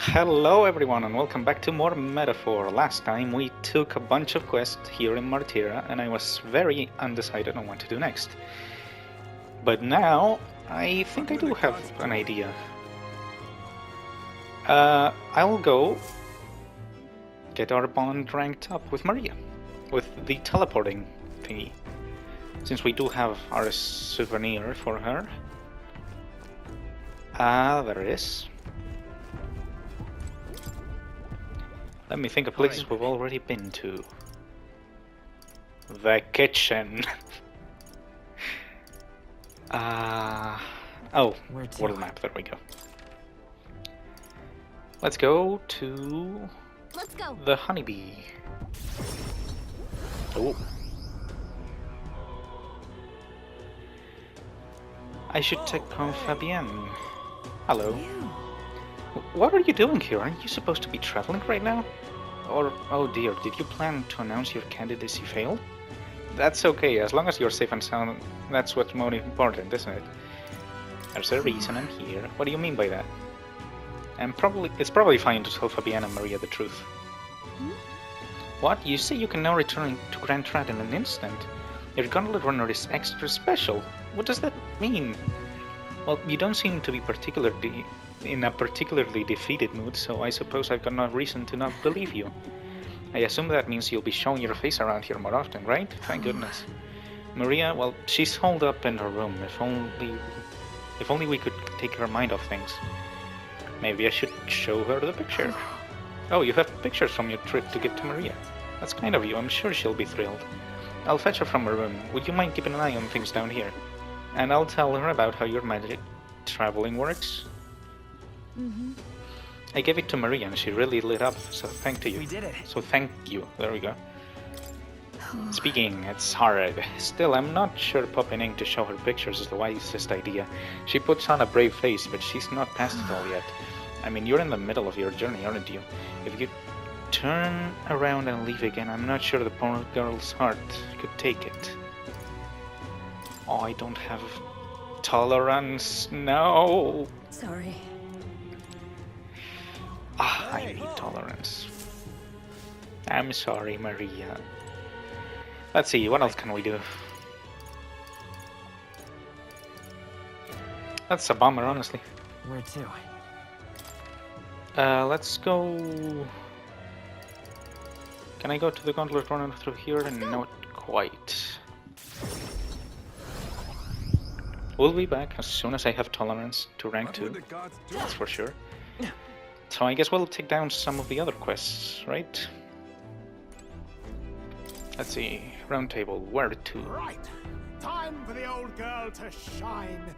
Hello everyone and welcome back to more Metaphor. Last time we took a bunch of quests here in Martira and I was very undecided on what to do next. But now, I think I do have an idea. I'll go get our bond ranked up with Maria, with the teleporting thingy. Since we do have our souvenir for her. There it is. Let me think of places we've already been to. The kitchen. Oh, world map, there we go. Let's go to the honeybee. Oh. I should take on Fabienne. Hello. What are you doing here? Aren't you supposed to be traveling right now? Or, oh dear, did you plan to announce your candidacy failed? That's okay, as long as you're safe and sound, that's what's more important, isn't it? There's a reason I'm here. What do you mean by that? It's probably fine to tell Fabienne and Maria the truth. What? You say you can now return to Grand Trad in an instant? Your gauntlet runner is extra special. What does that mean? Well, you don't seem to be in a particularly defeated mood, so I suppose I've got no reason to not believe you. I assume that means you'll be showing your face around here more often, right? Thank goodness. Maria, well, she's holed up in her room. If only we could take her mind off things. Maybe I should show her the picture. Oh, you have pictures from your trip to give to Maria. That's kind of you. I'm sure she'll be thrilled. I'll fetch her from her room. Would you mind keeping an eye on things down here? And I'll tell her about how your magic traveling works. I gave it to Maria and she really lit up, so thank you. We did it. So thank you. There we go. Speaking, it's hard. Still, I'm not sure popping in to show her pictures is the wisest idea. She puts on a brave face, but she's not past it all yet. I mean, you're in the middle of your journey, aren't you? If you turn around and leave again, I'm not sure the poor girl's heart could take it. Oh, I don't have tolerance. No. Sorry. I need tolerance. I'm sorry, Maria. Let's see, what else can we do? That's a bummer, honestly. Where to? Let's go... Can I go to the gauntlet runner through here? And not quite. We'll be back as soon as I have tolerance to rank 2. That's for sure. So I guess we'll take down some of the other quests, right? Let's see. Round table, where to? Right. Time for the old girl to shine.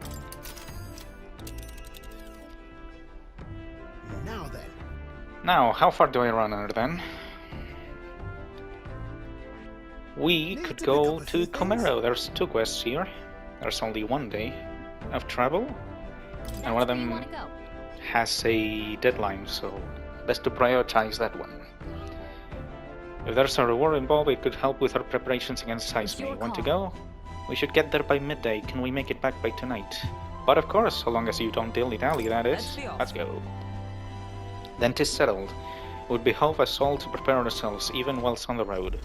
Now then. Now, how far do I run her then? We could go to Comero. There's 2 quests here. There's only 1 day of travel. And one of them has a deadline, so best to prioritize that one. If there's a reward involved, it could help with our preparations against Seisme. Want to go? We should get there by midday. Can we make it back by tonight? But of course, so long as you don't dilly-dally, that is. Let's go. Then 'tis settled. It would behove us all to prepare ourselves, even whilst on the road.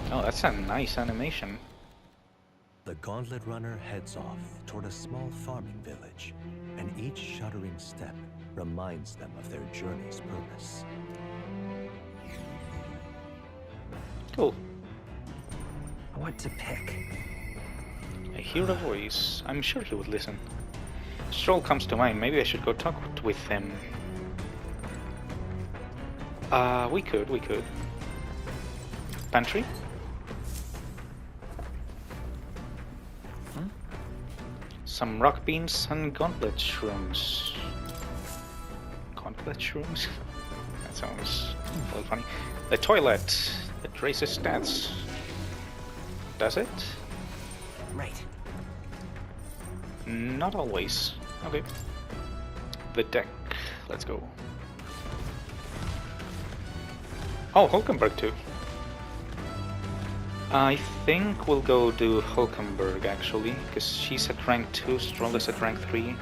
Oh, that's a nice animation. The gauntlet runner heads off toward a small farming village, and each shuddering step reminds them of their journey's purpose. Cool. What to pick? I hear a voice. I'm sure he would listen. Stroll comes to mind. Maybe I should go talk with him. We could. Pantry? Some rock beans and gauntlet shrooms. Gauntlet shrooms? That sounds a little funny. The toilet. It raises stats. Does it? Right. Not always. Okay. The deck. Let's go. Oh, Hulkenberg too. I think we'll go do Hulkenberg actually, because she's at rank 2, Stroll is at rank 3.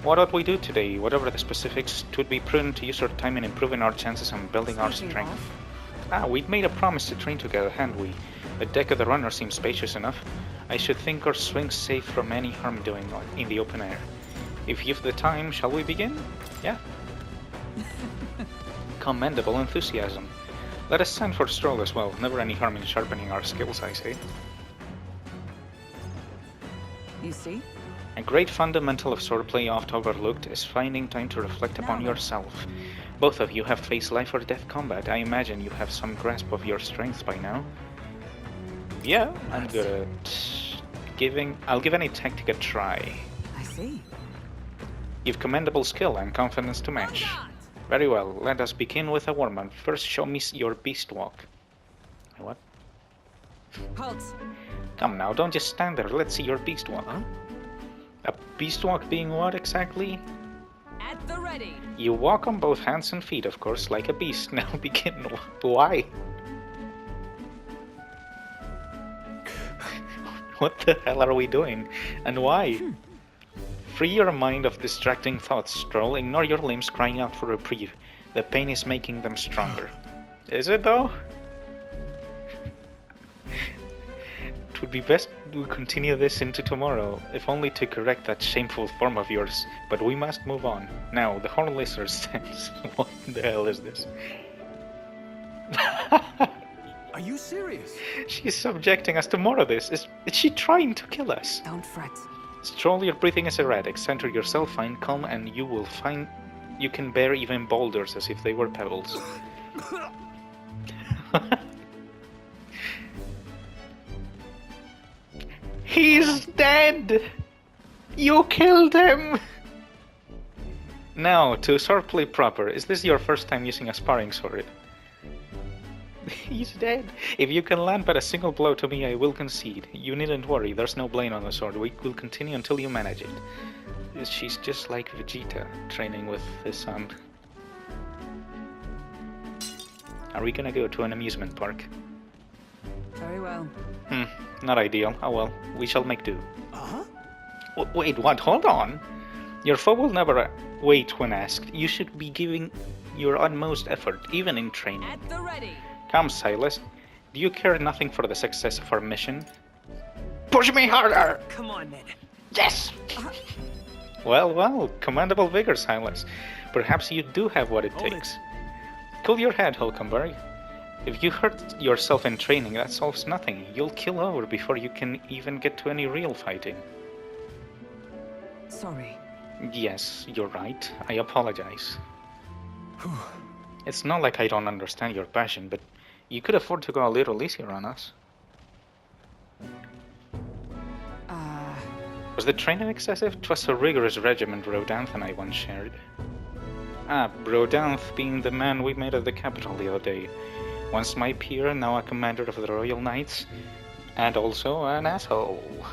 What ought we do today? Whatever the specifics, it would be prudent to use our time in improving our chances on building our Speaking strength. of, Ah, we'd made a promise to train together, hadn't we? The deck of the runner seems spacious enough. I should think our swing's safe from any harm doing in the open air. If you've the time, shall we begin? Yeah. Commendable enthusiasm. Let us send for a stroll as well. Never any harm in sharpening our skills, I say. you see? A great fundamental of swordplay oft overlooked is finding time to reflect upon Now. yourself. Both of you have faced life or death combat. I imagine you have some grasp of your strengths by now. Yeah, I'm good at I'll give any tactic a try. I see. You've commendable skill and confidence to match. Very well, let us begin with a warm-up. First, show me your beast walk. What? Halt! Come now, don't just stand there. Let's see your beast walk. Huh? A beast walk being what exactly? At the ready! You walk on both hands and feet, of course, like a beast. Now begin. Why? What the hell are we doing? And why? Free your mind of distracting thoughts, Stroll. Ignore your limbs crying out for reprieve. The pain is making them stronger. Is it though? It would be best we continue this into tomorrow, if only to correct that shameful form of yours. But we must move on. Now, the Horn Lizard stands. What the hell is this? Are you serious? She's subjecting us to more of this. Is she trying to kill us? Don't fret. Stroll, your breathing is erratic. Center yourself, find calm, and you will find you can bear even boulders as if they were pebbles. He's dead! You killed him! Now, to swordplay proper, is this your first time using a sparring sword? He's dead. If you can land but a single blow to me, I will concede. You needn't worry, there's no blame on the sword. We will continue until you manage it. She's just like Vegeta, training with his son. Are we gonna go to an amusement park? Very well. Not ideal. Oh well, we shall make do. Uh-huh. Wait, what? Hold on. Your foe will never wait when asked. You should be giving your utmost effort, even in training. At the ready! Come, Silas. Do you care nothing for the success of our mission? Push me harder! Come on, then. Yes! Well, commendable vigor, Silas. Perhaps you do have what it Hold takes. Cool your head, Hulkenberg. If you hurt yourself in training, that solves nothing. You'll kill over before you can even get to any real fighting. Sorry. Yes, you're right. I apologize. It's not like I don't understand your passion, but you could afford to go a little easier on us. Was the training excessive? 'Twas a rigorous regimen Rodanth and I once shared. Ah, Rodanth being the man we met at the capital the other day. Once my peer, now a commander of the Royal Knights, and also an asshole.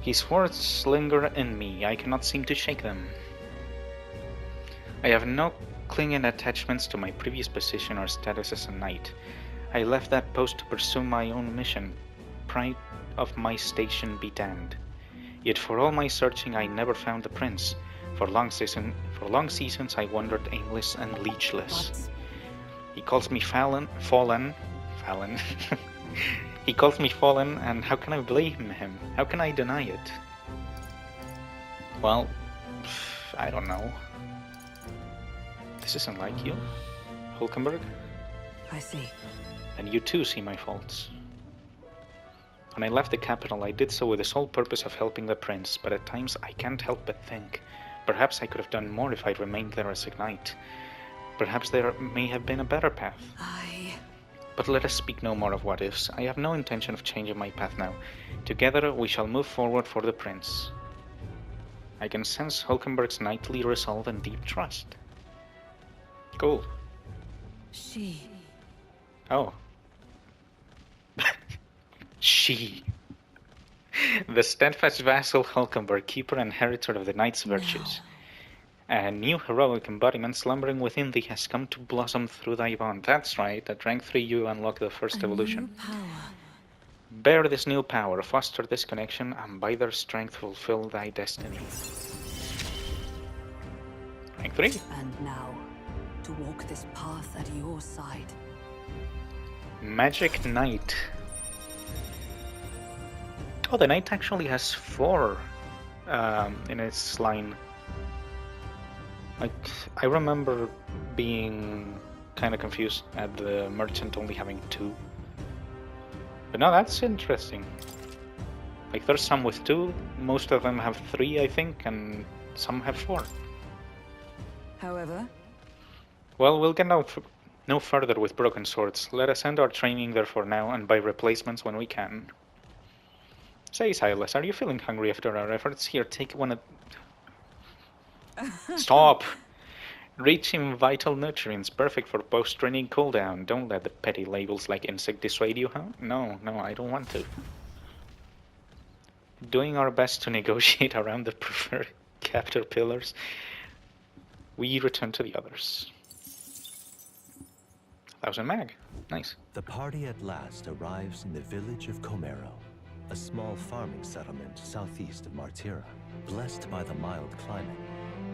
His words linger in me, I cannot seem to shake them. I have no clinging attachments to my previous position or status as a knight. I left that post to pursue my own mission. Pride of my station be damned. Yet for all my searching I never found the prince. For long seasons I wandered aimless and leechless. What? He calls me fallen. He calls me fallen, and how can I blame him? How can I deny it? Well, I don't know. This isn't like you, Hulkenberg. I see. And you too see my faults. When I left the capital, I did so with the sole purpose of helping the prince, but at times I can't help but think, perhaps I could have done more if I'd remained there as a knight. Perhaps there may have been a better path. But let us speak no more of what-ifs. I have no intention of changing my path now. Together we shall move forward for the prince. I can sense Hulkenberg's knightly resolve and deep trust. Cool. She... Oh. She. The steadfast vassal Hulkenberg, keeper and inheritor of the knight's virtues. A new heroic embodiment slumbering within thee has come to blossom through thy bond. That's right, at rank 3 you unlock the first evolution. Bear this new power, foster this connection, and by their strength fulfill thy destiny. 3. And now, to walk this path at your side. Magic Knight. Oh, the knight actually has 4 in its line. Like, I remember being kind of confused at the merchant only having 2. But no, that's interesting. Like, there's some with 2, most of them have 3, I think, and some have 4. However, Well, we'll get no further with broken swords. Let us end our training there for now and buy replacements when we can. Say, Silas, are you feeling hungry after our efforts? Here, take one of... Stop! Reaching vital nutrients, perfect for post-training cooldown. Don't let the petty labels like insect dissuade you, huh? No, I don't want to. Doing our best to negotiate around the preferred caterpillars, we return to the others. 1000 mag. Nice. The party at last arrives in the village of Comero, a small farming settlement southeast of Martira. Blessed by the mild climate,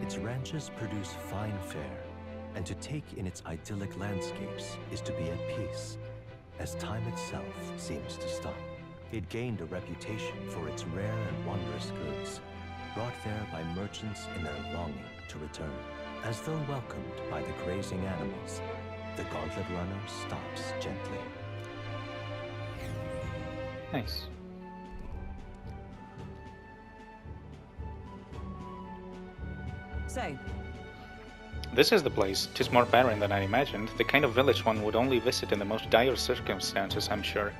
its ranches produce fine fare, and to take in its idyllic landscapes is to be at peace, as time itself seems to stop. It gained a reputation for its rare and wondrous goods, brought there by merchants in their longing to return. As though welcomed by the grazing animals, the Gauntlet Runner stops gently. Nice. say, This is the place. 'Tis more barren than I imagined. The kind of village one would only visit in the most dire circumstances, I'm sure.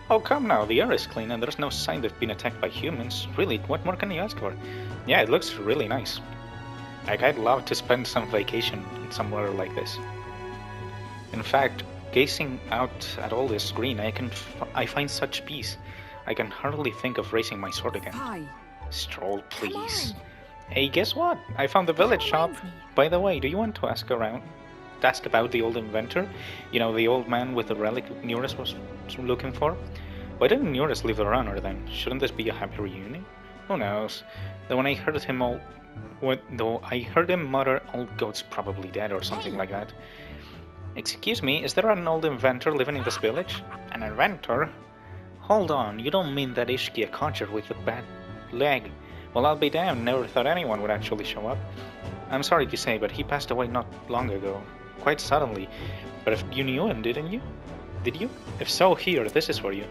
Oh, come now, the air is clean and there's no sign they've been attacked by humans. Really, what more can you ask for? Yeah, it looks really nice. Like, I'd love to spend some vacation somewhere like this. In fact, gazing out at all this green, I find such peace. I can hardly think of raising my sword again. hi. Stroll, please. on. Hey, guess what? I found the village shop. reminds me. By the way, do you want to ask about the old inventor? You know, the old man with the relic Neurus was looking for? Why didn't Neurus leave the runner then? Shouldn't this be a happy reunion? Who knows? Though I heard him mutter, "Old goat's probably dead," or something like that. Excuse me, is there an old inventor living in this village? An inventor? Hold on, you don't mean that Ishki, a conjurer with a bad leg? Well, I'll be damned, never thought anyone would actually show up. I'm sorry to say, but he passed away not long ago. Quite suddenly. But if you knew him, didn't you? Did you? If so, here, this is for you.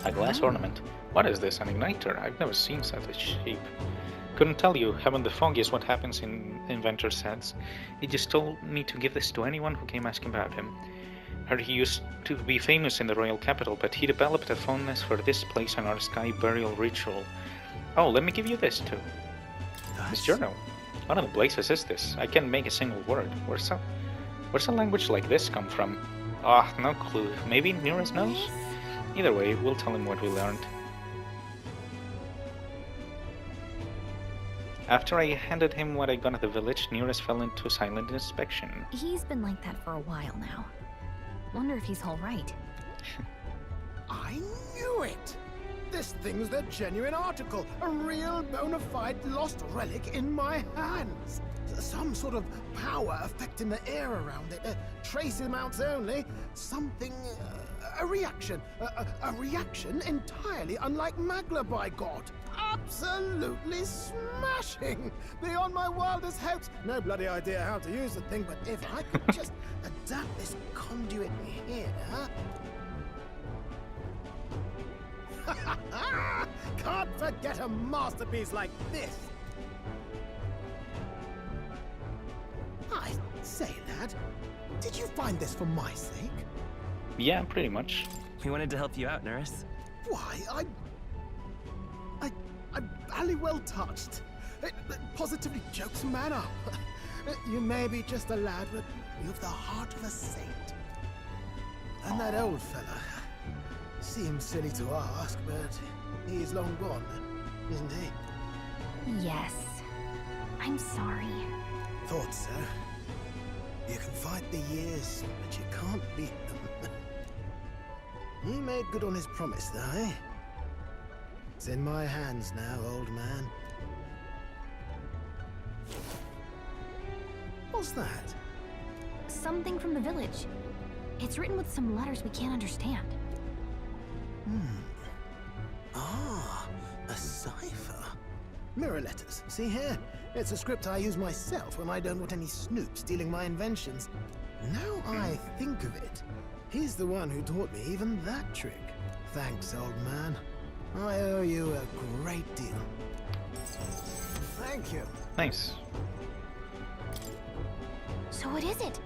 A glass ornament. What is this, an igniter? I've never seen such a shape. Couldn't tell you, haven't the foggiest what happens in inventor's heads. He just told me to give this to anyone who came asking about him. Heard he used to be famous in the royal capital, but he developed a fondness for this place and our sky burial ritual. Oh, let me give you this too. This journal. What in the blazes is this? I can't make a single word. Where's a language like this come from? Ah, no clue. Maybe Neurus knows? Either way, we'll tell him what we learned. After I handed him what I got at the village, Neurus fell into silent inspection. He's been like that for a while now. Wonder if he's all right. I knew it! This thing's the genuine article, a real bona fide lost relic in my hands. Some sort of power affecting the air around it, trace amounts only, something, a reaction. A reaction entirely unlike Magla, by God. Absolutely smashing! Beyond my wildest hopes. No bloody idea how to use the thing, but if I could just adapt this conduit here... Can't forget a masterpiece like this! I say, lad, did you find this for my sake? Yeah, pretty much. We wanted to help you out, Nurse. Why, I'm bally well touched. It positively jokes a man up. You may be just a lad, but you've the heart of a saint. And that old fella, seems silly to ask, but he's long gone, isn't he? Yes. I'm sorry. Thought so. You can fight the years, but you can't beat them. He made good on his promise, though, eh? It's in my hands now, old man. was that? Something from the village. It's written with some letters we can't understand. Ah, a cipher. Mirror letters, see here? It's a script I use myself when I don't want any snoop stealing my inventions. Now I think of it, he's the one who taught me even that trick. Thanks, old man. I owe you a great deal. Thank you. Nice. So what is it?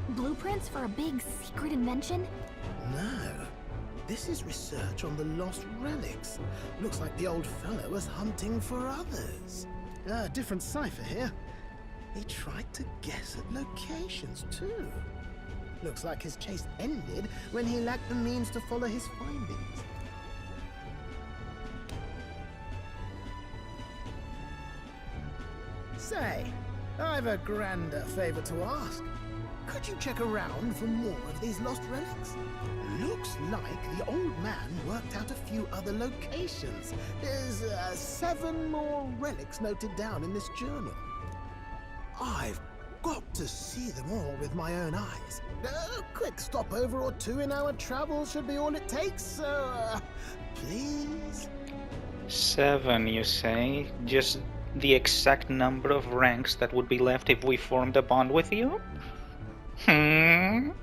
Blueprints for a big secret invention? No. This is research on the lost relics. Looks like the old fellow was hunting for others. Different cipher here. He tried to guess at locations, too. Looks like his chase ended when he lacked the means to follow his findings. Say, I've a grander favor to ask. Could you check around for more of these lost relics? Looks like the old man worked out a few other locations. There's 7 more relics noted down in this journal. I've got to see them all with my own eyes. A quick stopover or 2 in our travels should be all it takes, so please? 7, you say? Just the exact number of ranks that would be left if we formed a bond with you? Right.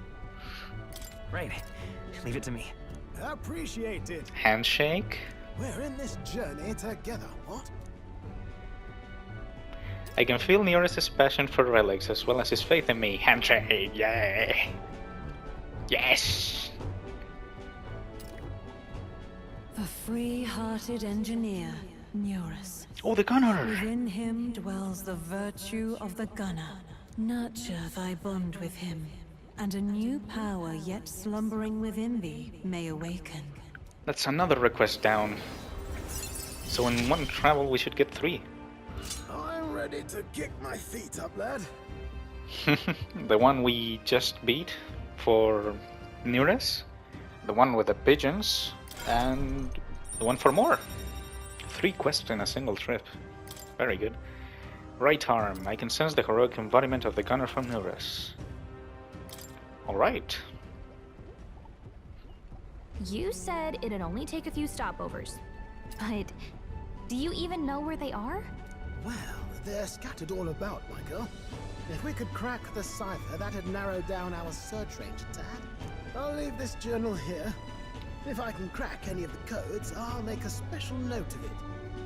Leave it to me. Appreciate it. Handshake? We're in this journey together, what? I can feel Nearest's passion for relics as well as his faith in me. Handshake, yeah! Yes! The free-hearted engineer, Neurus. Oh, the gunner! Within him dwells the virtue of the gunner. Nurture thy bond with him, and a new power yet slumbering within thee may awaken. That's another request down. So in one travel we should get 3. I'm ready to kick my feet up, lad. The one we just beat for Nearest, the one with the pigeons, and the one for more. 3 quests in a single trip. Very good. Right arm. I can sense the heroic embodiment of the gunner from Nearest. Alright. You said it'd only take a few stopovers. But do you even know where they are? Well, they're scattered all about, my girl. If we could crack the cipher, that'd narrow down our search range a tad. I'll leave this journal here. If I can crack any of the codes, I'll make a special note of it.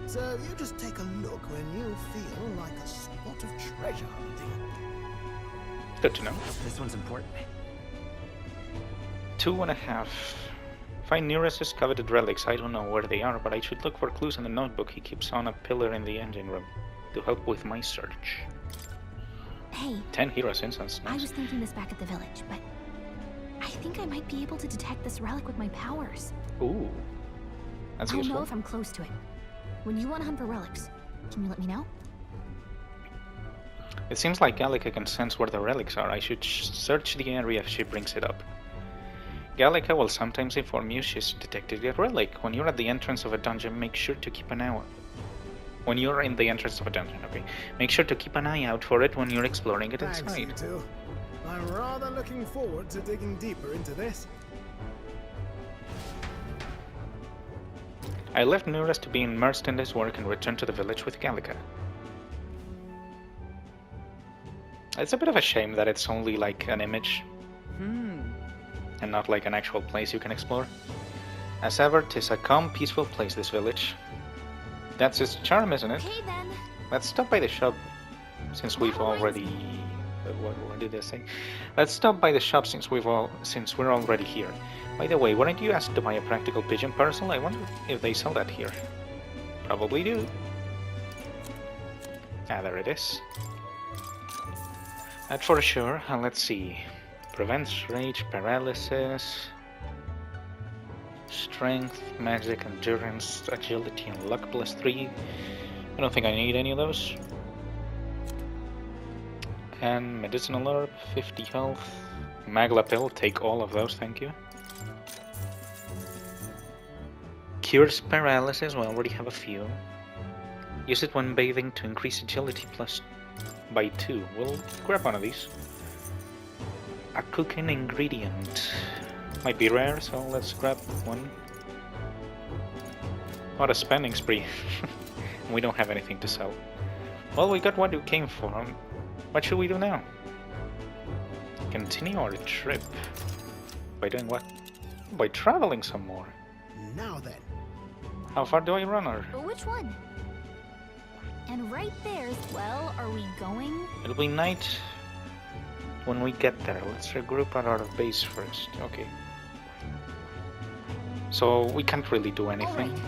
So you just take a look when you feel like a spot of treasure hunting. Good to know. This one's important. 2.5. Find Nearest's coveted relics. I don't know where they are, but I should look for clues in the notebook he keeps on a pillar in the engine room to help with my search. Hey, 10 heroes instance. I Nice. was thinking this back at the village, but I think I might be able to detect this relic with my powers. Ooh. That's I'll know useful. if I'm close to it. When you want to hunt for relics, can you let me know? It seems like Gallica can sense where the relics are. I should search the area if she brings it up. Gallica will sometimes inform you she's detected a relic. When you're at the entrance of a dungeon, make sure to keep an eye out. When you're in the entrance of a dungeon, okay? Make sure to keep an eye out for it when you're exploring it Thanks, you inside. two. I'm rather looking forward to digging deeper into this. I left Nearest to be immersed in this work and returned to the village with Gallica. It's a bit of a shame that it's only like an image and not like an actual place you can explore. As ever, 'tis a calm, peaceful place, this village. That's its charm, isn't it? Okay then. Let's stop by the shop, since we've already... What did I say? Let's stop by the shop since we're already here. By the way, weren't you asked to buy a practical pigeon parcel? I wonder if they sell that here. Probably do. Ah, there it is. That for sure. Let's see. Prevents rage, paralysis, strength, magic, endurance, agility, and luck +3. I don't think I need any of those. And medicinal herb, 50 health. Magla pill, take all of those, thank you. Cures paralysis, we already have a few. Use it when bathing to increase agility Buy 2. We'll grab one of these. A cooking ingredient. Might be rare, so let's grab one. What a spending spree. We don't have anything to sell. Well, we got what we came for. What should we do now? Continue our trip. By doing what? By traveling some more. Now then. How far do I run her? Which one? And right there's, well, are we going? It'll be night when we get there. Let's regroup at our base first. Okay. So we can't really do anything. Alright.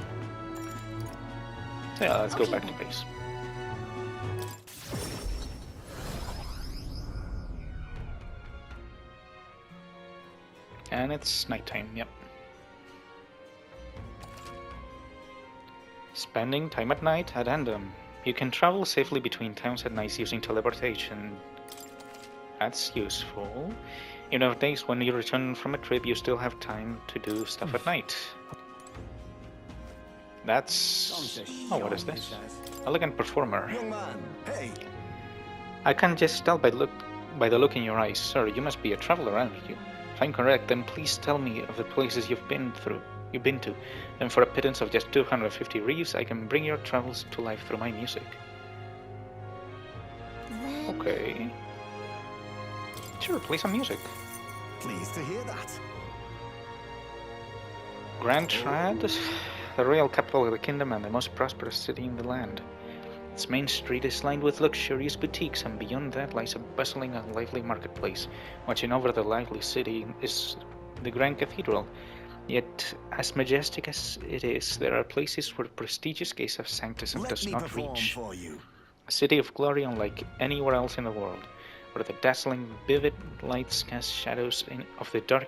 So yeah, let's go Okay back to then. base. And it's nighttime, yep. Spending time at night, addendum. You can travel safely between towns at night using teleportation. That's useful. Even on days when you return from a trip, you still have time to do stuff at night. That's... Oh, what is this? Elegant performer. Young man, hey. I can just tell by the look in your eyes, sir. You must be a traveler, aren't you? If I'm correct, then please tell me of the places you've been to. And for a pittance of just 250 reefs, I can bring your travels to life through my music. Then... Okay. Sure, play some music. Pleased to hear that. Grand Trad, the royal capital of the kingdom and the most prosperous city in the land. Its main street is lined with luxurious boutiques, and beyond that lies a bustling and lively marketplace. Watching over the lively city is the Grand Cathedral. Yet, as majestic as it is, there are places where prestigious gaze of sanctity does not perform reach. for you. A city of glory unlike anywhere else in the world, where the dazzling, vivid lights cast shadows of the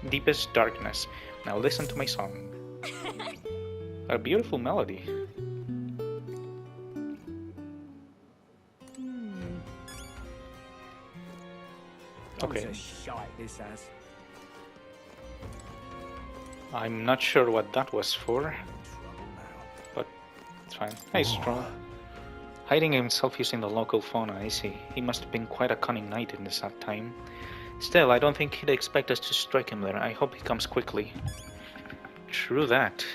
deepest darkness. Now listen to my song. A beautiful melody. Okay. I'm not sure what that was for, but it's fine. Hey, Stroll. Hiding himself using the local phone, I see. He must have been quite a cunning knight in this time. Still, I don't think he'd expect us to strike him there. I hope he comes quickly. True that.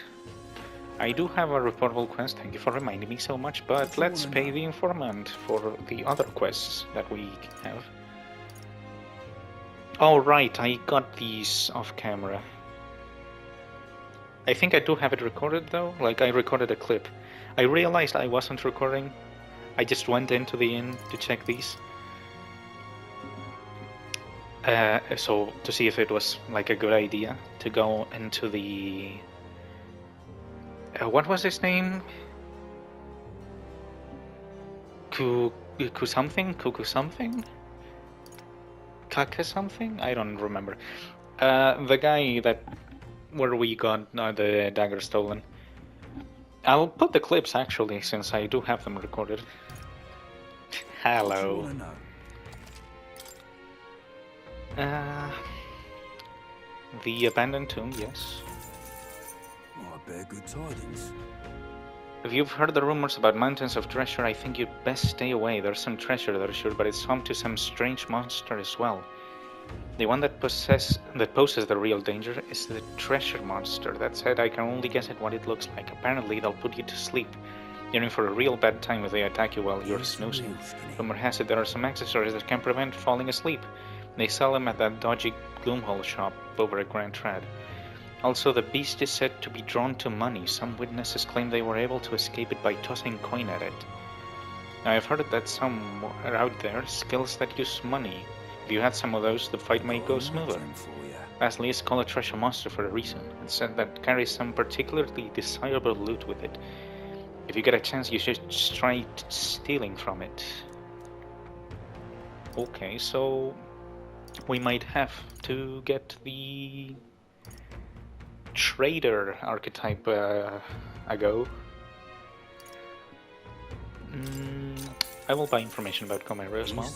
I do have a reportable quest, thank you for reminding me so much, but let's pay the informant for the other quests that we have. Oh right, I got these off camera. I think I do have it recorded though, like I recorded a clip. I realized I wasn't recording. I just went into the inn to check these. So to see if it was like a good idea to go into the... what was his name? Kuku something? Kaka something? I don't remember. The guy that... where we got the dagger stolen. I'll put the clips actually, since I do have them recorded. Hello. The abandoned tomb, yes. Oh, I bear good tidings. If you've heard the rumors about mountains of treasure, I think you'd best stay away. There's some treasure there, sure, but it's home to some strange monster as well. The one that poses the real danger is the treasure monster. That said, I can only guess at what it looks like. Apparently, they'll put you to sleep. You're in for a real bad time if they attack you while you're snoozing. Rumor has it there are some accessories that can prevent falling asleep. They sell them at that dodgy Gloomhole shop over at Grand Trad. Also, the beast is said to be drawn to money. Some witnesses claim they were able to escape it by tossing coin at it. Now, I've heard that somewhere out there, skills that use money. If you had some of those, the fight might go smoother. Lastly, it's called a treasure monster for a reason. It's said that carries some particularly desirable loot with it. If you get a chance, you should try stealing from it. Okay, so we might have to get the trader archetype a go. I will buy information about Comero as well.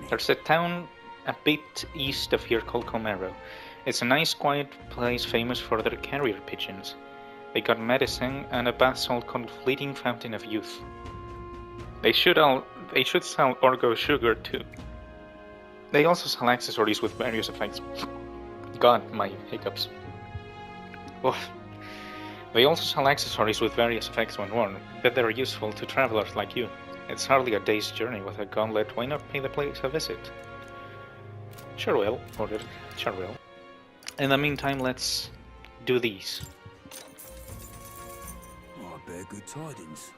There's a town a bit east of here called Comero. It's a nice quiet place famous for their carrier pigeons. They got medicine and a bath salt called Fleeting Fountain of Youth. They should They should sell Orgo Sugar too. They also sell accessories with various effects. God, my hiccups. Oof. They also sell accessories with various effects when worn, but they're useful to travelers like you. It's hardly a day's journey with a gauntlet, why not pay the place a visit? Sure will, ordered. Sure will. In the meantime, let's do these. Oh, I bear good tidings.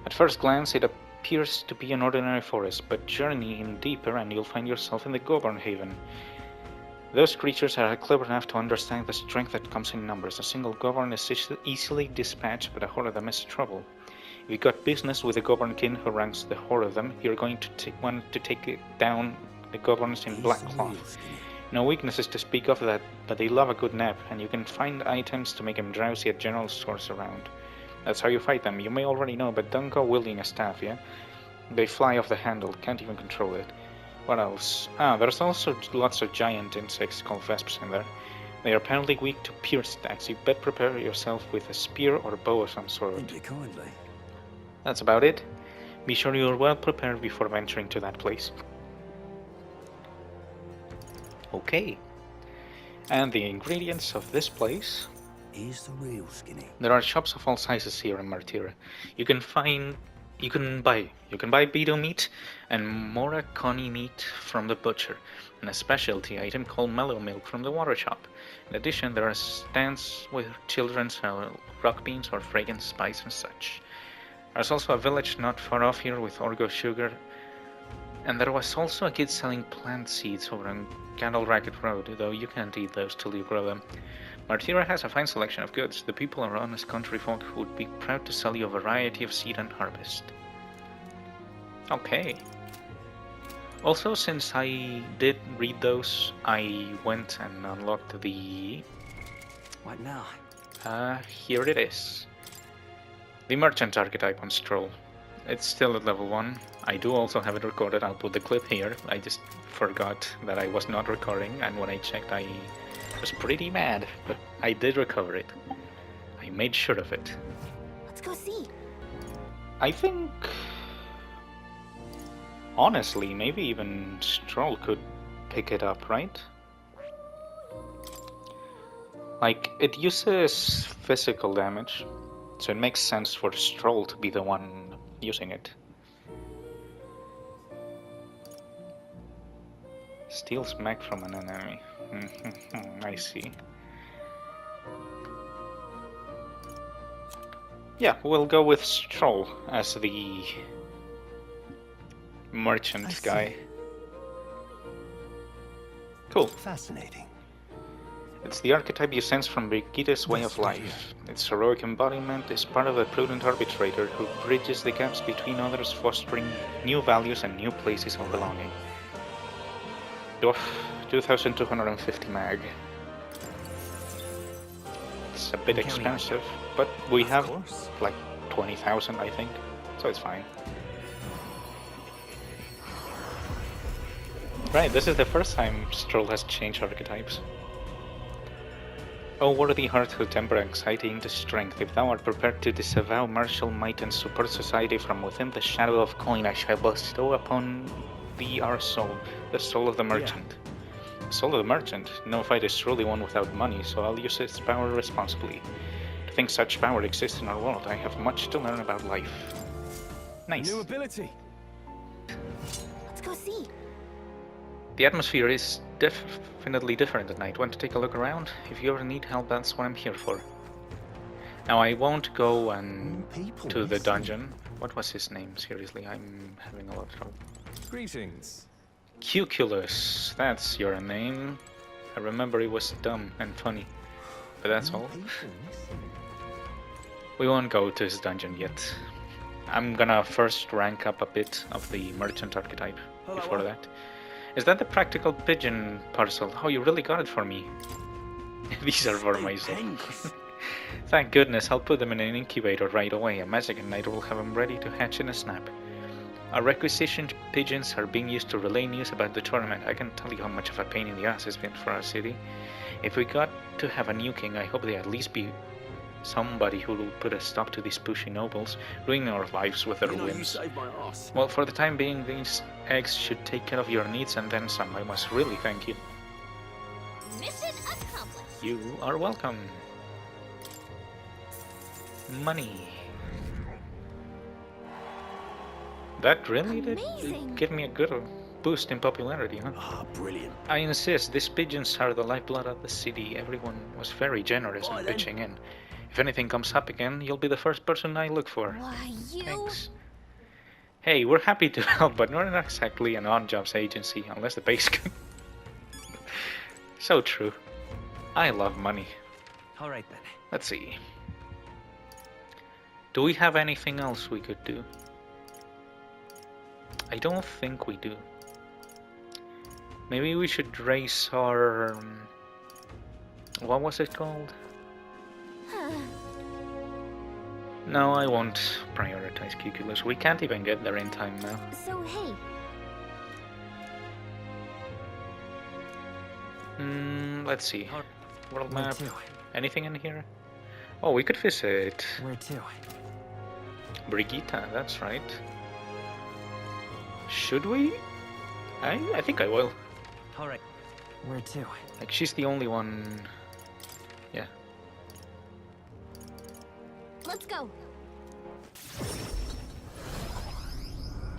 At first glance, it appears to be an ordinary forest, but journey in deeper and you'll find yourself in the Goborn Haven. Those creatures are clever enough to understand the strength that comes in numbers. A single Goborn is easily dispatched, but a horde of them is trouble. If you got business with the Goborn king who runs the horde of them, you're going to want to take down the Goborns in black cloth. No weaknesses to speak of that, but they love a good nap, and you can find items to make them drowsy at general stores around. That's how you fight them. You may already know, but don't go wielding a staff, yeah? They fly off the handle, can't even control it. What else? There's also lots of giant insects called vesps in there. They are apparently weak to pierce attacks. You bet prepare yourself with a spear or bow of some sort. Thank you kindly. That's about it. Be sure you're well prepared before venturing to that place. Okay. And the ingredients of this place. Here's the real skinny. There are shops of all sizes here in Martira. You can buy beetle meat and Morakoni meat from the butcher, and a specialty item called mellow milk from the water shop. In addition, there are stands where children sell rock beans or fragrant spice and such. There's also a village not far off here with Orgo sugar, and there was also a kid selling plant seeds over on Candle Racket Road, though you can't eat those till you grow them. Martira has a fine selection of goods. The people are honest country folk who would be proud to sell you a variety of seed and harvest. Okay. Also, since I did read those, I went and unlocked the... What now? Here it is. The merchant archetype on Stroll. It's still at level 1. I do also have it recorded. I'll put the clip here. I just forgot that I was not recording, and when I checked I was pretty mad, but I did recover it. I made sure of it. Let's go see. I think... honestly, maybe even Stroll could pick it up, right? Like, it uses physical damage, so it makes sense for Stroll to be the one using it. Steals mag from an enemy. I see. Yeah, we'll go with Stroll as the merchant guy. Cool. Fascinating. It's the archetype you sense from Brigitte's way of life. Its heroic embodiment is part of the prudent arbitrator who bridges the gaps between others, fostering new values and new places of belonging. 2,250 mag. It's a bit expensive, but we have like 20,000, I think, so it's fine. Right, this is the first time Stroll has changed archetypes. O worthy heart who temper anxiety into strength, if thou art prepared to disavow martial might and support society from within the shadow of coin, I shall bestow upon thee our soul, the soul of the merchant. The soul of the merchant? No fight is truly won without money, so I'll use its power responsibly. To think such power exists in our world, I have much to learn about life. Nice. New ability. Let's go see. The atmosphere is definitely different at night. Want to take a look around? If you ever need help, that's what I'm here for. Now, I won't go to the dungeon. What was his name? Seriously, I'm having a lot of trouble. Greetings. Cuculus, that's your name. I remember it was dumb and funny, but that's all. We won't go to his dungeon yet. I'm gonna first rank up a bit of the merchant archetype before that. Is that the practical pigeon parcel? Oh, you really got it for me. These are for myself. Thank goodness, I'll put them in an incubator right away. A magic knight will have them ready to hatch in a snap. Our requisitioned pigeons are being used to relay news about the tournament. I can tell you how much of a pain in the ass it's been for our city. If we got to have a new king, I hope they at least be Somebody who will put a stop to these pushy nobles, ruining our lives with their You know, you whims. saved my ass. Well, for the time being, these eggs should take care of your needs and then some. I must really thank you. Mission accomplished. You are welcome. Money. That really did Amazing. give me a good boost in popularity, huh? Ah, brilliant. I insist, these pigeons are the lifeblood of the city. Everyone was very generous Bye in then. pitching in. If anything comes up again, you'll be the first person I look for. Why, you... Thanks. Hey, we're happy to help, but we're not exactly an on-jobs agency, unless the pay's good. So true. I love money. All right then. Let's see. Do we have anything else we could do? I don't think we do. Maybe we should raise our... what was it called? No, I won't prioritize Cuculus. We can't even get there in time now. So, hey, Let's see. World Where map. to? Anything in here? Oh, we could visit Where to? Brigitte, that's right. Should we? I think I will. All right. Where to? Like, she's the only one... Yeah. let's go.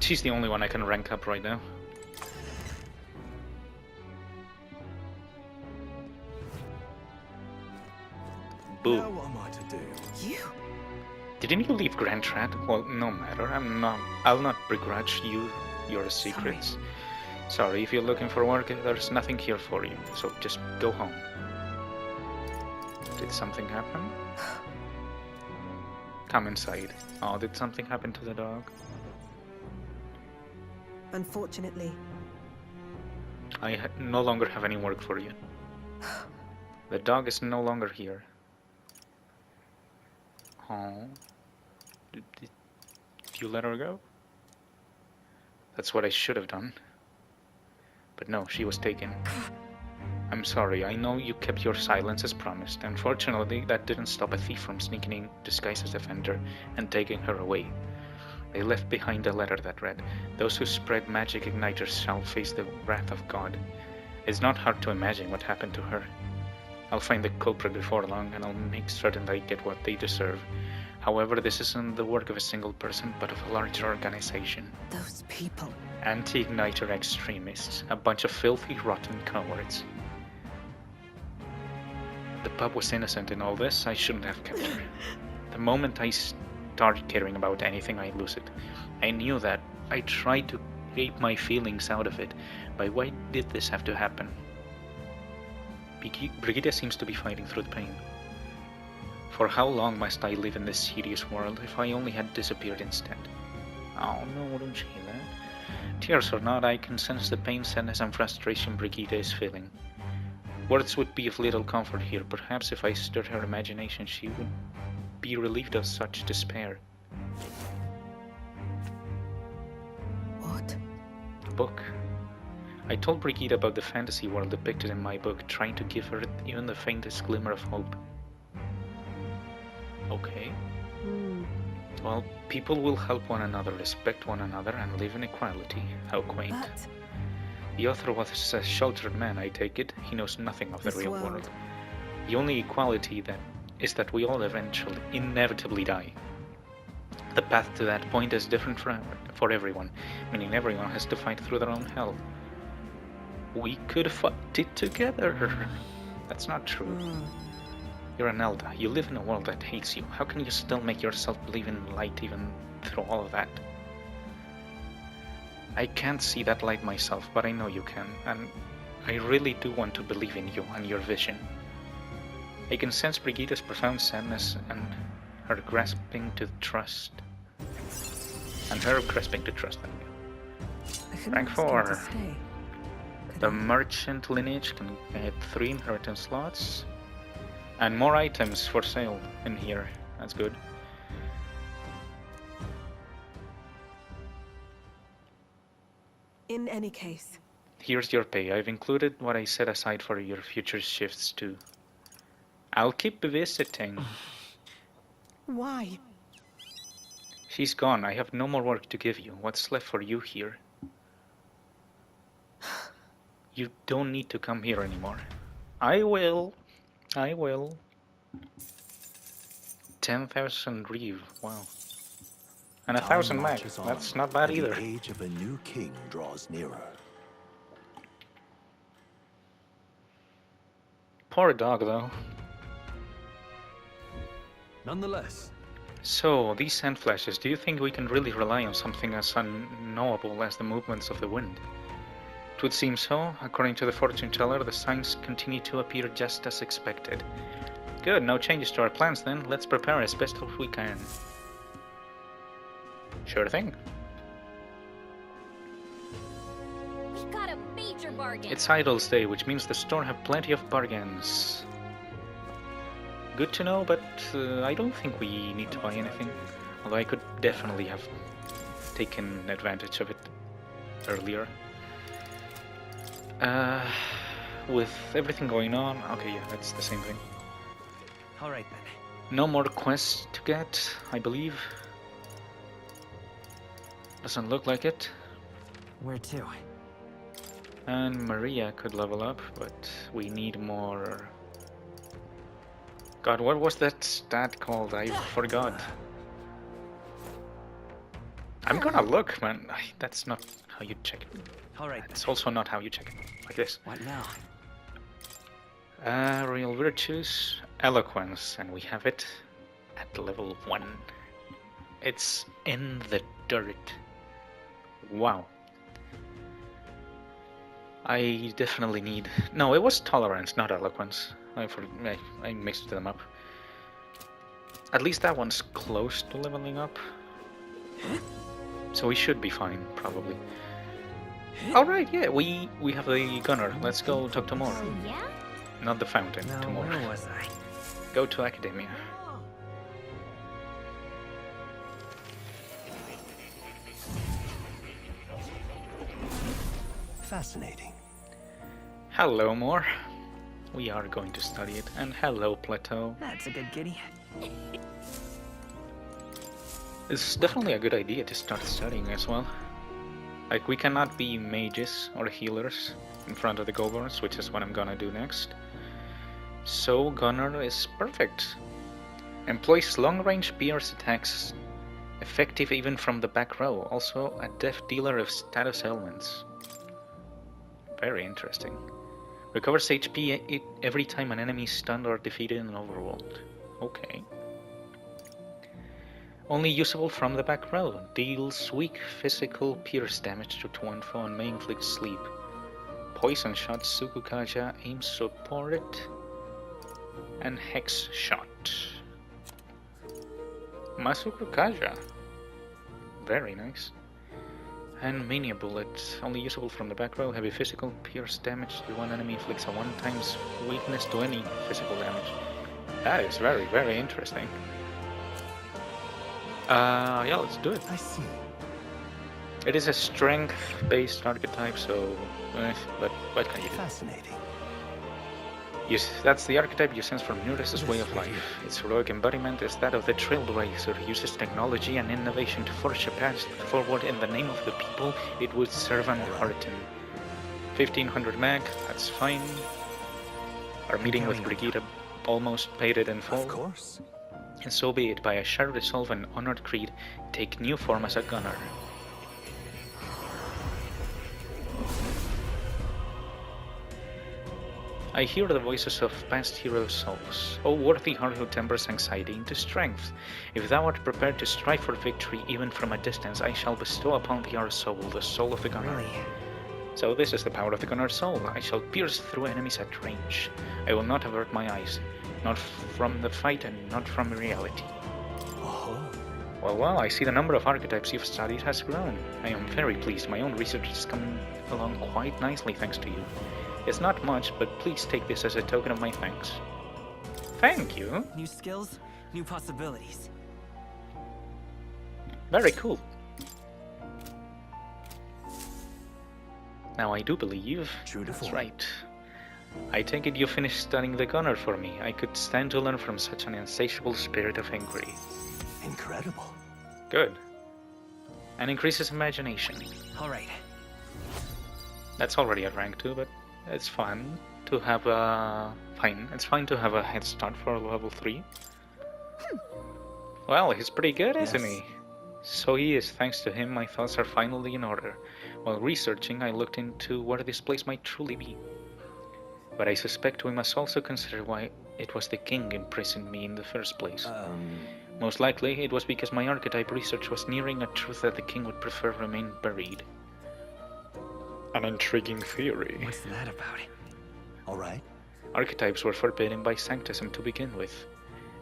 She's the only one I can rank up right now. Boo. Now what am I to do? You? Didn't you leave Grand Trad? Well, no matter. I'll not begrudge you your secrets. Sorry, if you're looking for work, there's nothing here for you. So just go home. Did something happen? Come inside. Oh, did something happen to the dog? Unfortunately, I no longer have any work for you. The dog is no longer here. Oh. Did you let her go? That's what I should have done. But no, she was taken. I'm sorry, I know you kept your silence as promised. Unfortunately, that didn't stop a thief from sneaking in disguised as a vendor and taking her away. They left behind a letter that read, "Those who spread magic igniters shall face the wrath of God." It's not hard to imagine what happened to her. I'll find the culprit before long, and I'll make certain they get what they deserve. However, this isn't the work of a single person, but of a larger organization. those people. Anti-igniter extremists, a bunch of filthy, rotten cowards. The pup was innocent in all this. I shouldn't have kept her. The moment I started caring about anything, I lose it. I knew that. I tried to keep my feelings out of it, but why did this have to happen? Brigitte seems to be fighting through the pain. For how long must I live in this hideous world if I only had disappeared instead? Oh no, don't say that. Tears or not, I can sense the pain, sadness and frustration Brigitte is feeling. Words would be of little comfort here. Perhaps if I stirred her imagination, she would be relieved of such despair. What? Book. I told Brigitte about the fantasy world depicted in my book, trying to give her even the faintest glimmer of hope. Okay. Well, people will help one another, respect one another, and live in equality. How quaint. But The author was a sheltered man, I take it. He knows nothing of the This real world. world. The only equality that is that we all eventually, inevitably die. The path to that point is different for everyone, meaning everyone has to fight through their own hell. We could fight it together. That's not true. You're an elder. You live in a world that hates you. How can you still make yourself believe in light even through all of that? I can't see that light myself, but I know you can, and I really do want to believe in you and your vision. I can sense Brigitte's profound sadness and her grasping to trust. And her grasping to trust in you. I couldn't Rank ask him 4. to stay. Could The I? merchant lineage can get 3 inheritance slots. And more items for sale in here. That's good. In any case, Here's your pay. I've included what I set aside for your future shifts too. I'll keep visiting. Why? She's gone. I have no more work to give you. What's left for you here? You don't need to come here anymore. I will. I will. 10,000 reeve. Wow. And 1,000 mag. marches on, That's not bad and either. The age of a new king draws nearer. Poor dog, though. Nonetheless, So, these sand flashes, do you think we can really rely on something as unknowable as the movements of the wind? It would seem so. According to the fortune teller, the signs continue to appear just as expected. Good, no changes to our plans then. Let's prepare as best as we can. Sure thing. We got a major bargain. It's Idol's Day, which means the store have plenty of bargains. Good to know, but I don't think we need to buy anything. Although I could definitely have taken advantage of it earlier. With everything going on... Okay, yeah, that's the same thing. Alright then. No more quests to get, I believe. Doesn't look like it. Where to? And Maria could level up, but we need more... God, what was that stat called? I forgot. I'm gonna look, man. That's not how you check it. Alright It's then. also not how you check it. Like this. What now? Real virtues, eloquence, and we have it at level 1. It's in the dirt. Wow. I definitely need... No, it was tolerance, not eloquence. I mixed them up. At least that one's close to leveling up. So we should be fine, probably. Alright, yeah, we have the gunner. Let's go talk to more. Oh, yeah? Not the fountain, Now, to more. where was I? Go to Academia. fascinating. Hello, Moore. We are going to study it. And hello, Plateau. That's a good kitty. It's definitely a good idea to start studying as well. Like, we cannot be mages or healers in front of the goblins, which is what I'm gonna do next. So, Gunner is perfect. Employs long-range pierce attacks, effective even from the back row. Also, a deft dealer of status ailments. Very interesting. Recovers HP every time an enemy is stunned or defeated in an overworld. Okay. Only usable from the back row. Deals weak physical pierce damage to one foe and may inflict sleep. Poison shot, Sukukaja, aim support, and hex shot. Masukukaja. Very nice. And Mania Bullet, only usable from the back row. Heavy physical pierce damage to one enemy, inflicts a 1x weakness to any physical damage. That is very, very interesting. Yeah, let's do it. I see. It is a strength-based archetype, so... but what can you do? Fascinating. Yes, that's the archetype you sense from Nurus' way of life. Its heroic embodiment is that of the Trailblazer, who uses technology and innovation to forge a path forward in the name of the people it would serve and hearten. 1500 mag, that's fine. Our meeting with Brigida almost paid it in full. Of course. And so be it. By a shared resolve and honored creed, take new form as a gunner. I hear the voices of past hero souls. O worthy heart who tempers anxiety into strength. If thou art prepared to strive for victory even from a distance, I shall bestow upon thee our soul, the soul of the gunner. Really? So this is the power of the gunner's soul. I shall pierce through enemies at range. I will not avert my eyes, not from the fight and not from reality. Oh, Well, I see the number of archetypes you've studied has grown. I am very pleased. My own research is coming along quite nicely thanks to you. It's not much, but please take this as a token of my thanks. Thank you. New skills, new possibilities. Very cool. Now I do believe true to that's form. right. I take it you finished studying the gunner for me. I could stand to learn from such an insatiable spirit of inquiry. Incredible. Good. And increases imagination. All right. That's already at rank 2, but it's fun to have a... It's fine to have a head start for level 3. Well, he's pretty good, isn't he? So he is. Thanks to him, my thoughts are finally in order. While researching, I looked into where this place might truly be. But I suspect we must also consider why it was the king imprisoned me in the first place. Most likely, it was because my archetype research was nearing a truth that the king would prefer remain buried. An intriguing theory. What's that about? All right. Archetypes were forbidden by Sanctism to begin with.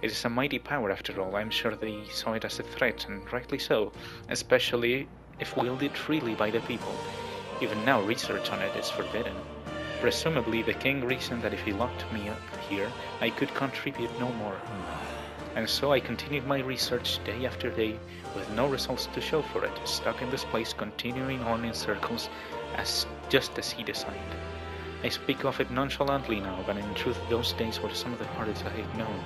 It is a mighty power after all. I'm sure they saw it as a threat, and rightly so, especially if wielded freely by the people. Even now, research on it is forbidden. Presumably, the king reasoned that if he locked me up here, I could contribute no more. And so I continued my research day after day, with no results to show for it, stuck in this place, continuing on in circles, just as he designed. I speak of it nonchalantly now, but in truth those days were some of the hardest I had known.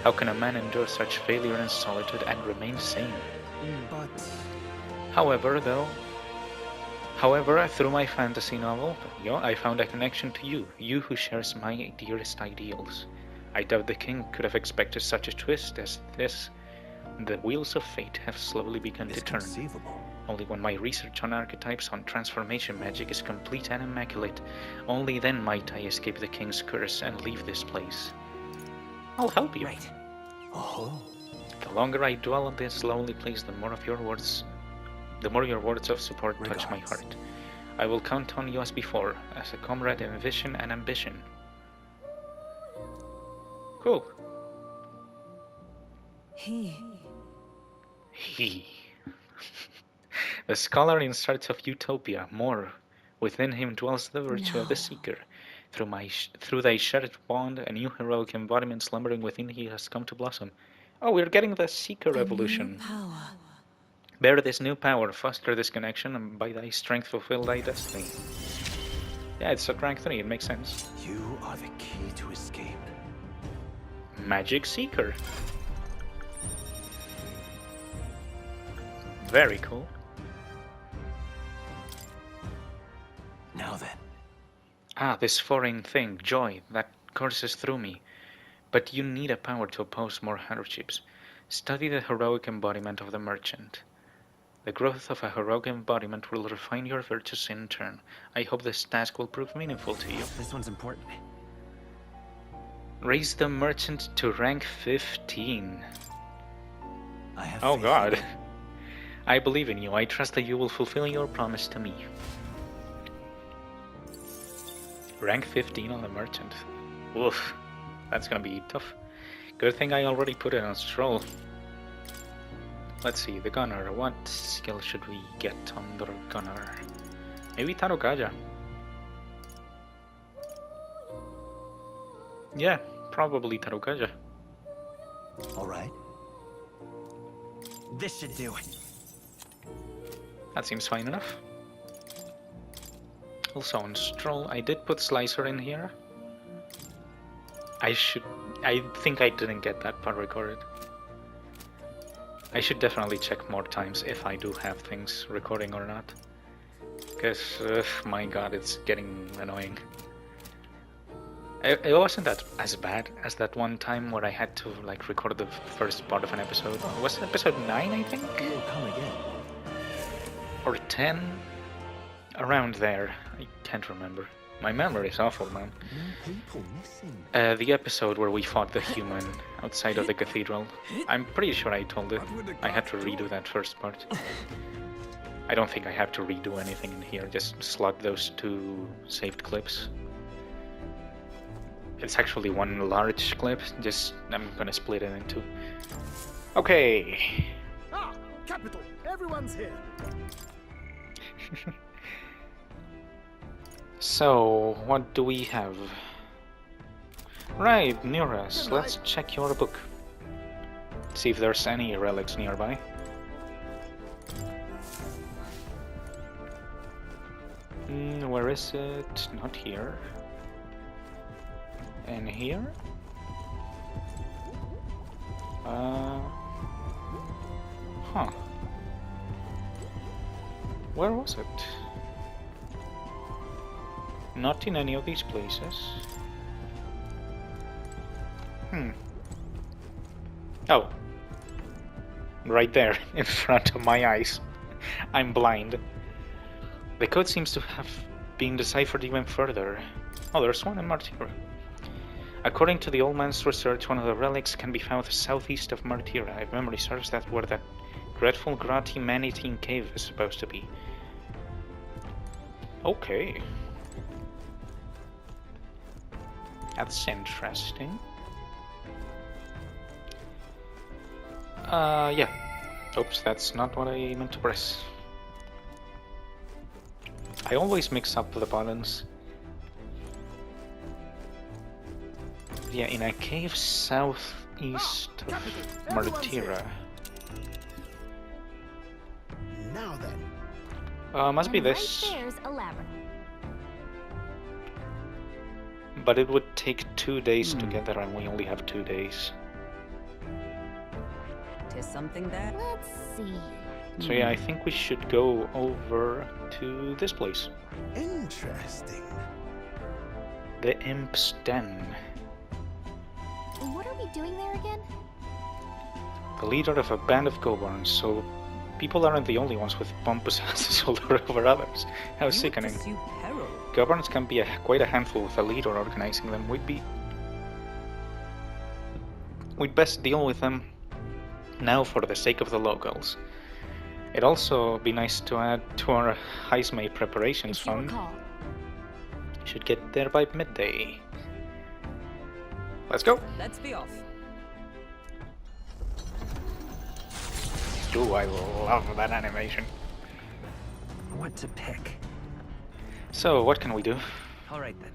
How can a man endure such failure and solitude and remain sane? But... However, through my fantasy novel, I found a connection to you, you who shares my dearest ideals. I doubt the king could have expected such a twist as this. The wheels of fate have slowly begun to turn. Only when my research on archetypes, on transformation magic is complete and immaculate, only then might I escape the king's curse and leave this place. I'll help you. Right. Oh. The longer I dwell on this lonely place, the more your words of support touch my heart. I will count on you as before, as a comrade in vision and ambition. Cool. He. The scholar in search of utopia, more. Within him dwells the virtue of the seeker. Through thy shared bond, a new heroic embodiment slumbering within he has come to blossom. Oh, we're getting the seeker evolution. Power. Bear this new power, foster this connection, and by thy strength fulfill thy destiny. Yeah, it's at rank 3, it makes sense. You are the key to escape. Magic Seeker. Very cool. Now then. Ah, this foreign thing, joy, that courses through me. But you need a power to oppose more hardships. Study the heroic embodiment of the merchant. The growth of a heroic embodiment will refine your virtues in turn. I hope this task will prove meaningful to you. This one's important. Raise the merchant to rank 15. I have Oh faith god. in you. I believe in you. I trust that you will fulfill your promise to me. Rank 15 on the merchant. Oof. That's gonna be tough. Good thing I already put it on Stroll. Let's see, the gunner. What skill should we get on the gunner? Maybe Tarokaja. Yeah, probably Tarokaja. All right. This should do it. That seems fine enough. Also on Stroll, I did put Slicer in here. I think I didn't get that part recorded. I should definitely check more times if I do have things recording or not. Because, my god, it's getting annoying. It wasn't that as bad as that one time where I had to like record the first part of an episode. Was it episode 9, I think? You'll come again. Or 10? Around there. I can't remember. My memory is awful, man. People missing. The episode where we fought the human outside of the cathedral. I'm pretty sure I told it. I had to redo that first part. I don't think I have to redo anything in here, just slot those 2 saved clips. It's actually one large clip, I'm gonna split it into. Okay. Ah, capital. Everyone's here. So, what do we have? Right, Neras, let's check your book. See if there's any relics nearby. Where is it? Not here. And here? Huh. Where was it? Not in any of these places. Oh. Right there, in front of my eyes. I'm blind. The code seems to have been deciphered even further. Oh, there's one in Martyra. According to the old man's research, one of the relics can be found southeast of Martyra. If memory serves, that's where that dreadful grotty man-eating cave is supposed to be. Okay. That's interesting. Yeah. Oops, that's not what I meant to press. I always mix up the buttons. Yeah, in a cave southeast of Martyra. Now then. Must be And this. Right there's a labyrinth. But it would take 2 days to get there, and we only have 2 days. Is something there? Let's see. So yeah, I think we should go over to this place. Interesting. The Imp's Den. What are we doing there again? The leader of a band of gobarns, so people aren't the only ones with pompous asses all over others. How sickening. Pursue peril. Gobarns can be quite a handful with a leader organizing them. We'd best deal with them now for the sake of the locals. It'd also be nice to add to our Heismay preparations It's your fund. call. Should get there by midday. Let's go! Let's be off. Ooh, I love that animation. What to pick? So, what can we do? All right then.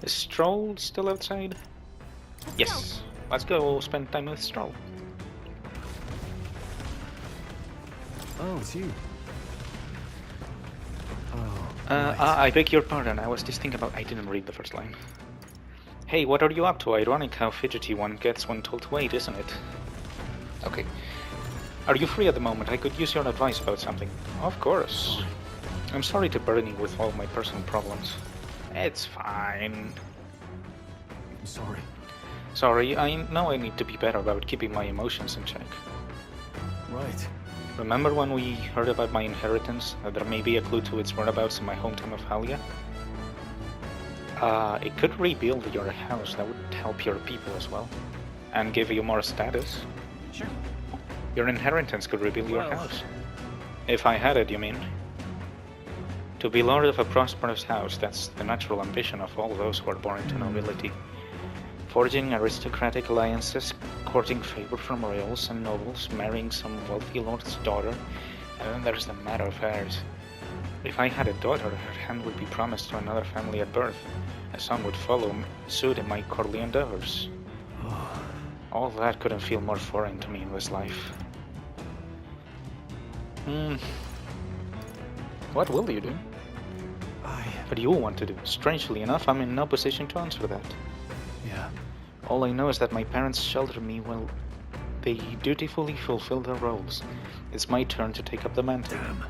Is Stroll still outside? Yes. Let's go spend time with Stroll. Oh, it's you. Oh. I beg your pardon, I was just thinking about... I didn't read the first line. Hey, what are you up to? Ironic how fidgety one gets when told to wait, isn't it? Okay. Are you free at the moment? I could use your advice about something. Of course. I'm sorry to burden you with all my personal problems. It's fine. I'm sorry. Sorry, I know I need to be better about keeping my emotions in check. Right. Remember when we heard about my inheritance, that there may be a clue to its whereabouts in my hometown of Halia? It could rebuild your house. That would help your people as well. And give you more status. Sure. Your inheritance could rebuild your Well. house. If I had it, you mean? To be lord of a prosperous house, that's the natural ambition of all those who are born into nobility. Forging aristocratic alliances, courting favor from royals and nobles, marrying some wealthy lord's daughter, and then there's the matter of heirs. If I had a daughter, her hand would be promised to another family at birth. A son would follow suit in my courtly endeavors. All that couldn't feel more foreign to me in this life. What will you do? What do you want to do? Strangely enough, I'm in no position to answer that. Yeah. All I know is that my parents sheltered me while they dutifully fulfilled their roles. It's my turn to take up the mantle. Damn.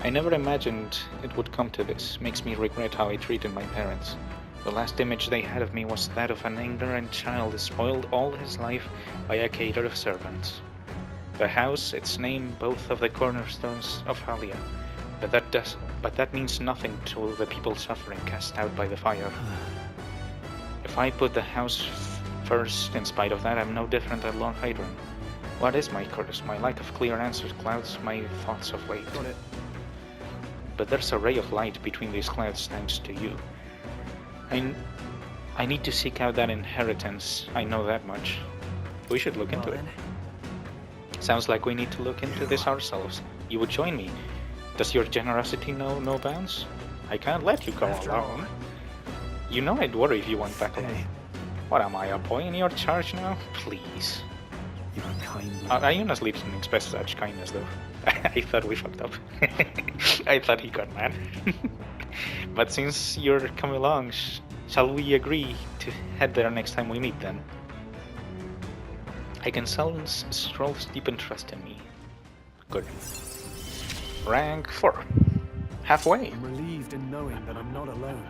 I never imagined it would come to this. Makes me regret how I treated my parents. The last image they had of me was that of an ignorant child spoiled all his life by a cater of servants. The house, its name, both of the cornerstones of Halia. But that means nothing to the people suffering, cast out by the fire. If I put the house first, in spite of that, I'm no different than Lord Hydron. What is my curse? My lack of clear answers clouds my thoughts of late. Got it. But there's a ray of light between these clouds thanks to you. I need to seek out that inheritance, I know that much. We should look into it. Sounds like we need to look into this ourselves. You would join me. Does your generosity know no bounds? I can't let you go alone. You know I'd worry if you went back alone. Hey. What am I, a boy in your charge now? Please. You're kind. I honestly didn't expect such kindness though. I thought we fucked up. I thought he got mad. But since you're coming along, Shall we agree to head there next time we meet then? I can sense Stroll's deep interest in me. Good. Rank 4. Halfway. I'm relieved in knowing that I'm not alone.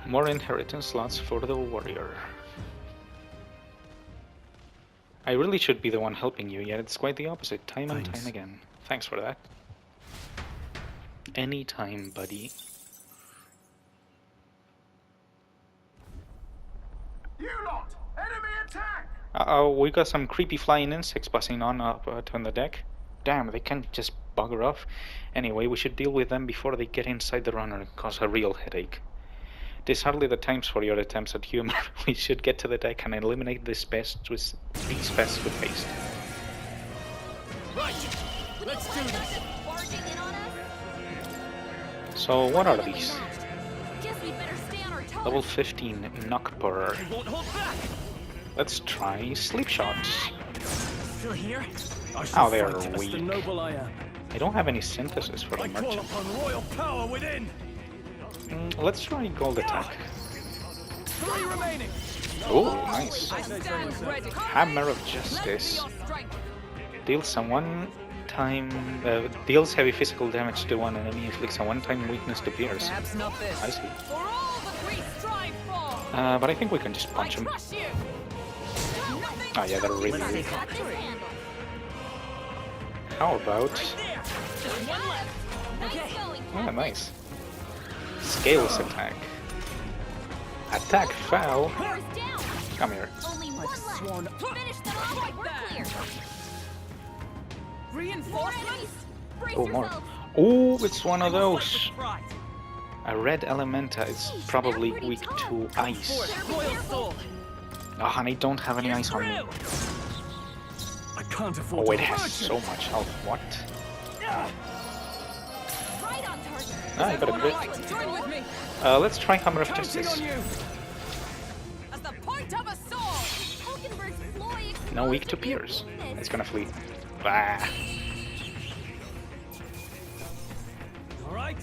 More inheritance slots for the warrior. I really should be the one helping you, yet it's quite the opposite, time and time again. Thanks for that. Anytime, buddy. You lot! Enemy attack! Uh-oh, we got some creepy flying insects buzzing on up on the deck. Damn, they can't just bugger off. Anyway, we should deal with them before they get inside the runner and cause a real headache. This hardly the times for your attempts at humor. We should get to the deck and eliminate these pests with haste. Right, let's do this. So, what are these? Guess we better stay on our toes. Level 15 Knockpurr. They won't hold back. Let's try Sleep Shots. Still here? Oh, they are As the weak. noble I am. I don't have any synthesis for the I call merchant. upon royal power within. Let's try Gold Attack. 3 remaining. Oh, nice. I stand ready. Hammer of Justice. Deals deals heavy physical damage to one enemy, inflicts a one-time weakness to peers. Perhaps not this. I see. For all that we strive for. But I think we can just punch him. Crush you. Oh yeah, they're really weak. How about... Yeah, nice. Scales attack. Attack foul. Come here. Only one left. Finish them off. We're clear. Reinforcements. Brace Oh, more. yourselves. Oh, it's one of those. A red Elementa is probably weak to ice. Royal soul. Oh, and I don't have any ice on me. I can't afford Oh, it to has hurt so you. much health. What? Right on target. Ah, I got a crit. Right, join with me. Let's try Hammer of Counting Justice. on you. As the point of a sword. Hulkenberg's ploy No weak to exposes their Pierce. weakness. It's gonna flee. Bah. All right.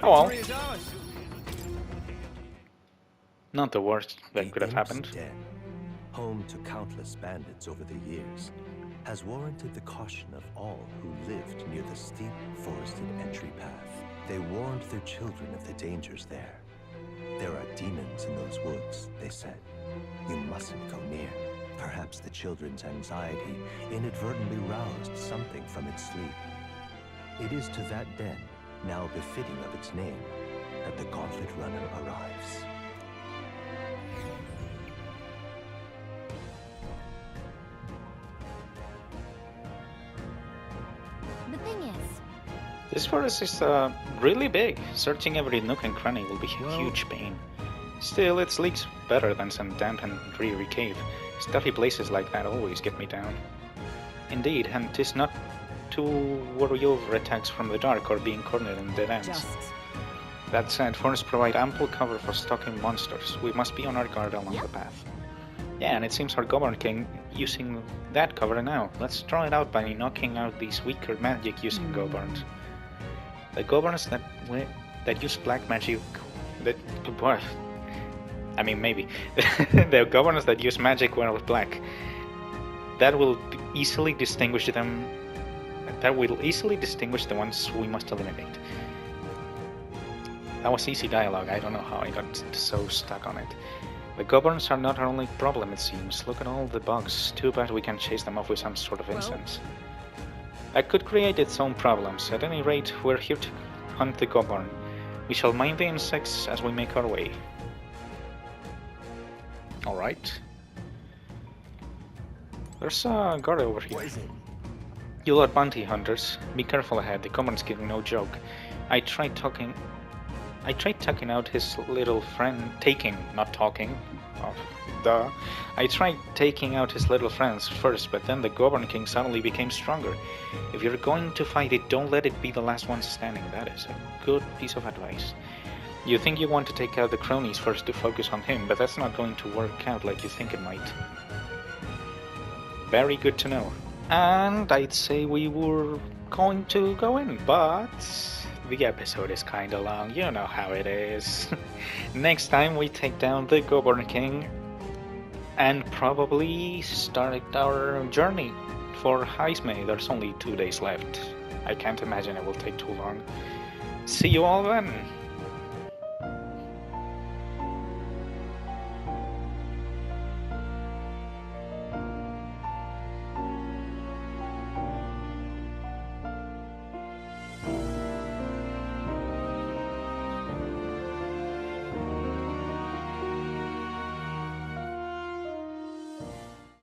Oh well. Victory is ours. Not the worst that could have Imp's happened. Den, home to countless bandits over the years, has warranted the caution of all who lived near the steep, forested entry path. They warned their children of the dangers there. There are demons in those woods, they said. You mustn't go near. Perhaps the children's anxiety inadvertently roused something from its sleep. It is to that den, now befitting of its name, that the Gauntlet Runner arrives. The thing is, This forest is really big. Searching every nook and cranny will be a huge pain. Still, it leaks better than some damp and dreary cave. Stuffy places like that always get me down. Indeed, and 'tis not to worry over attacks from the dark or being cornered in dead ends. That said, forests provide ample cover for stalking monsters. We must be on our guard along the path. Yeah, and it seems our Governor King using that cover now. Let's draw it out by knocking out these weaker magic-using governs. The governors that use black magic... I mean, maybe. The governors that use magic wear black. That will easily distinguish them... That will easily distinguish the ones we must eliminate. That was easy dialogue. I don't know how I got so stuck on it. The goblins are not our only problem, it seems. Look at all the bugs. Too bad we can chase them off with some sort of incense. That could create its own problems. At any rate, we're here to hunt the goblin. We shall mind the insects as we make our way. Alright. There's a guard over here. You lot bounty hunters, be careful ahead. The goblin's giving no joke. I tried tucking out his little friend, not talking. Oh, duh. I tried taking out his little friends first, but then the Goblin King suddenly became stronger. If you're going to fight it, don't let it be the last one standing. That is a good piece of advice. You think you want to take out the cronies first to focus on him, but that's not going to work out like you think it might. Very good to know. And I'd say we were going to go in, but the episode is kinda long, you know how it is. Next time we take down the Goblin King and probably start our journey for Heisme. There's only 2 days left. I can't imagine it will take too long. See you all then!